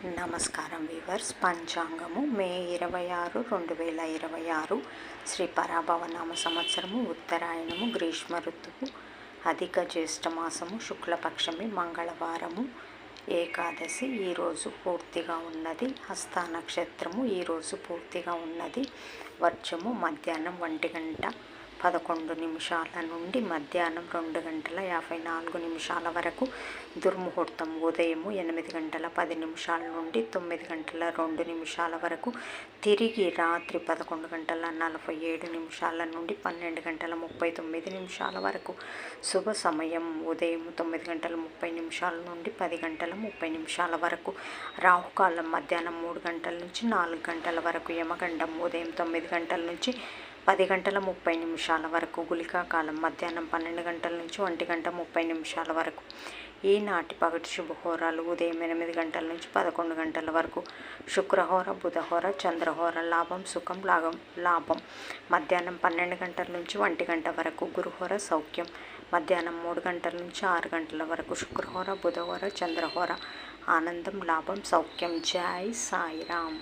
నమస్కారం వీవర్స్. పంచాంగము మే 26, 2026 శ్రీ పరాభవనామ సంవత్సరము, ఉత్తరాయణము, గ్రీష్మ ఋతువు, అధిక జ్యేష్ఠ మాసము, శుక్లపక్షమి, మంగళవారము, ఏకాదశి ఈరోజు పూర్తిగా ఉన్నది. హస్త నక్షత్రము ఈరోజు పూర్తిగా ఉన్నది. వర్షము మధ్యాహ్నం 1:11 నుండి మధ్యాహ్నం 2:54 వరకు. దుర్ముహూర్తం ఉదయము 8:10 నుండి 9:02 వరకు. తిరిగి రాత్రి 11:47 నుండి 12:39 వరకు. శుభ సమయం ఉదయం 9:30 నుండి 10:30 వరకు. రాహుకాలం మధ్యాహ్నం 3 గంటల నుంచి 4 గంటల వరకు. యమగండం ఉదయం 9 గంటల నుంచి 10:30 వరకు. గుళికా కాలం మధ్యాహ్నం 12 గంటల నుంచి 1:30 వరకు. ఈనాటి పగటి శుభహోరాలు ఉదయం 8 గంటల నుంచి 11 గంటల వరకు. శుక్రహోర, బుధహోర, చంద్రహోర. లాభం, సుఖం, లాభం మధ్యాహ్నం 12 గంటల నుంచి 1 గంట వరకు. గురుహోర సౌఖ్యం మధ్యాహ్నం 3 గంటల నుంచి 6 గంటల వరకు. శుక్రహోర, బుధహోర, చంద్రహోర. ఆనందం, లాభం, సౌఖ్యం. జై సాయిరామ్.